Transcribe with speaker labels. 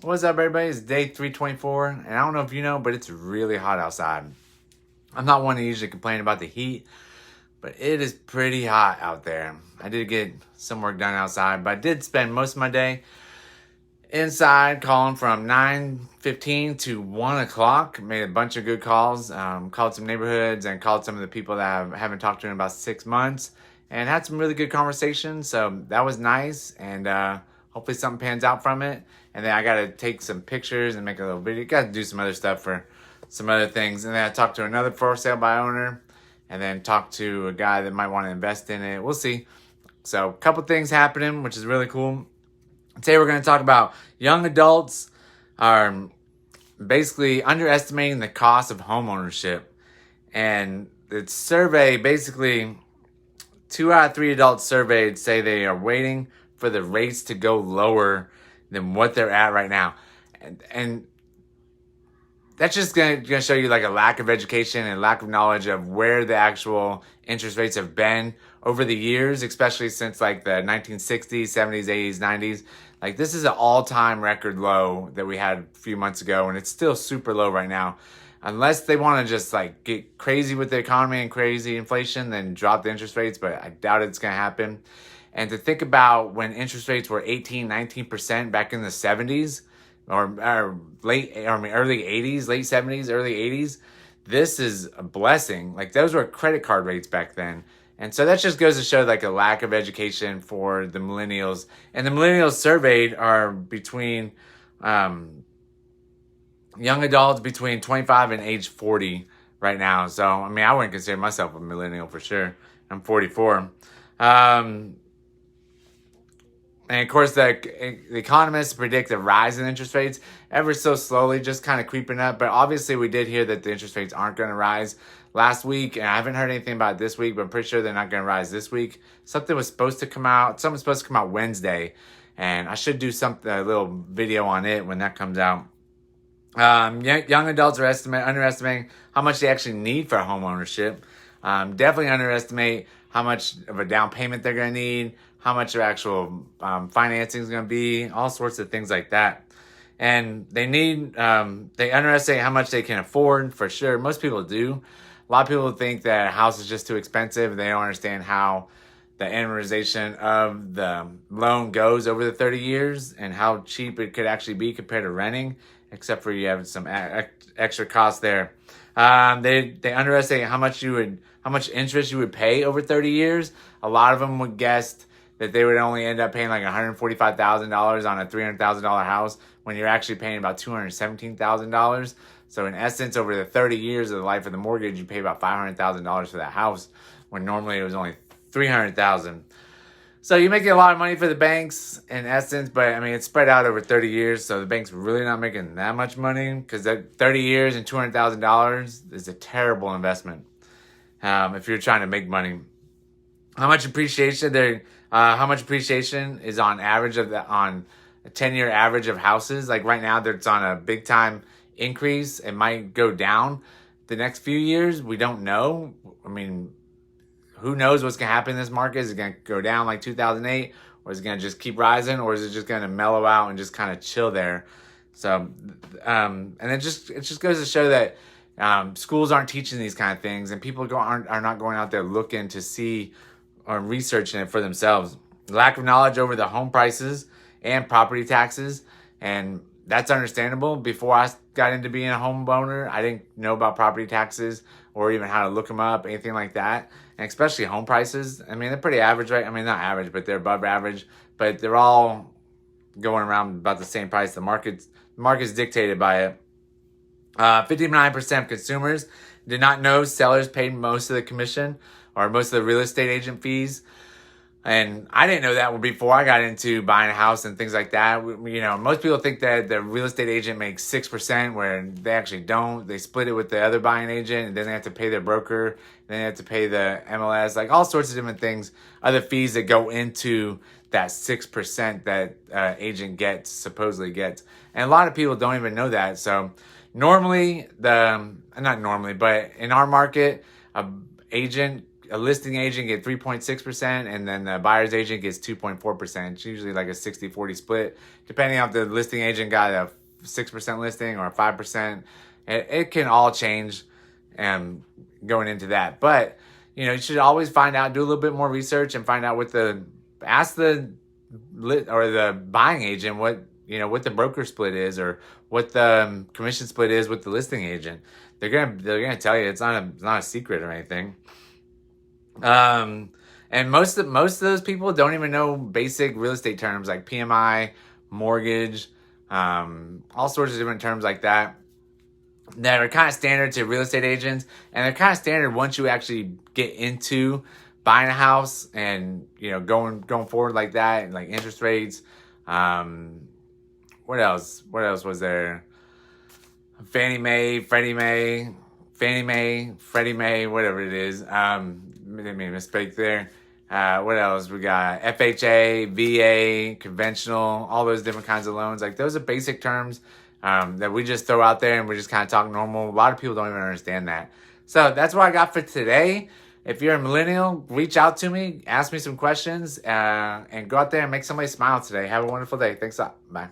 Speaker 1: What's up, everybody? It's day 324, and I don't know if you know, but it's really hot outside. I'm not one to usually complain about the heat, but it is pretty hot out there. I did get some work done outside, but I did spend most of my day inside calling from 9:15 to 1 o'clock. Made a bunch of good calls, called some neighborhoods, and called some of the people that I haven't talked to in about 6 months, and had some really good conversations. So that was nice, and hopefully something pans out from it. And then I got to take some pictures and make a little video. Got to do some other stuff for some other things. And then I talked to another for sale by owner, and then talked to a guy that might want to invest in it. We'll see. So a couple things happening, which is really cool. Today we're going to talk about young adults are basically underestimating the cost of homeownership. And the survey, basically 2 out of 3 adults surveyed say they are waiting for the rates to go lower than what they're at right now. And that's just going to show you like a lack of education and lack of knowledge of where the actual interest rates have been over the years, especially since like the 1960s, 70s, 80s, 90s. Like this is an all-time record low that we had a few months ago, and it's still super low right now. Unless they want to just like get crazy with the economy and crazy inflation, then drop the interest rates, but I doubt it's going to happen. And to think about when interest rates were 18, 19% back in the 70s or early 80s, late 70s, early 80s, this is a blessing. Like those were credit card rates back then. And so that just goes to show like a lack of education for the millennials. And the millennials surveyed are between young adults between 25 and age 40 right now. So, I mean, I wouldn't consider myself a millennial for sure. I'm 44. And of course, the economists predict a rise in interest rates ever so slowly, just kind of creeping up. But obviously, we did hear that the interest rates aren't going to rise last week. And I haven't heard anything about it this week, but I'm pretty sure they're not going to rise this week. Something was supposed to come out. Something's supposed to come out Wednesday. And I should do a little video on it when that comes out. Young adults are underestimating how much they actually need for home ownership. Definitely underestimate how much of a down payment they're going to need, how much their actual financing is going to be, all sorts of things like that. And they underestimate how much they can afford, for sure. Most people do. A lot of people think that a house is just too expensive. They don't understand how the amortization of the loan goes over the 30 years and how cheap it could actually be compared to renting, except for you have some extra costs there. They underestimate how much interest you would pay over 30 years. A lot of them would guess that they would only end up paying like $145,000 on a $300,000 house when you're actually paying about $217,000. So in essence, over the 30 years of the life of the mortgage, you pay about $500,000 for that house when normally it was only $300,000. So you're making a lot of money for the banks in essence, but I mean, it's spread out over 30 years. So the bank's really not making that much money because that 30 years and $200,000 is a terrible investment. If you're trying to make money, how much appreciation is on average on a 10-year average of houses? Like right now, it's on a big time increase. It might go down the next few years. We don't know. I mean, who knows what's going to happen in this market? Is it going to go down like 2008, or is it going to just keep rising, or is it just going to mellow out and just kind of chill there? So, and it just goes to show that schools aren't teaching these kind of things, and people are not going out there looking to see or researching it for themselves. Lack of knowledge over the home prices and property taxes, and that's understandable. Before I got into being a homeowner, I didn't know about property taxes or even how to look them up, anything like that. And especially home prices. I mean, they're pretty average, right? I mean, not average, but they're above average. But they're all going around about the same price. The market's dictated by it. 59% of consumers did not know sellers paid most of the commission or most of the real estate agent fees. And I didn't know that before I got into buying a house and things like that. You know, most people think that the real estate agent makes 6%, where they actually don't. They split it with the other buying agent, and then they have to pay their broker, then they have to pay the MLS, like all sorts of different things, other fees that go into that 6% that agent supposedly gets. And a lot of people don't even know that. So normally, not normally, but in our market, a agent a listing agent get 3.6%, and then the buyer's agent gets 2.4%. It's usually like a 60-40 split, depending on if the listing agent got a 6% listing or a 5%. It can all change going into that. But, you should always find out, do a little bit more research and find out ask the buying agent what the broker split is, or what the commission split is with the listing agent. They're gonna tell you. It's not a secret or anything. And most of those people don't even know basic real estate terms like PMI, mortgage, all sorts of different terms like that are kind of standard to real estate agents, and they're kind of standard once you actually get into buying a house and going forward like that, and like interest rates. What else was there? Fannie Mae, Freddie Mae, whatever it is. I made a mistake there. What else? We got FHA, VA, conventional, all those different kinds of loans. Like, those are basic terms that we just throw out there, and we just kind of talk normal. A lot of people don't even understand that. So that's what I got for today. If you're a millennial, reach out to me, ask me some questions, and go out there and make somebody smile today. Have a wonderful day. Thanks a lot. Bye.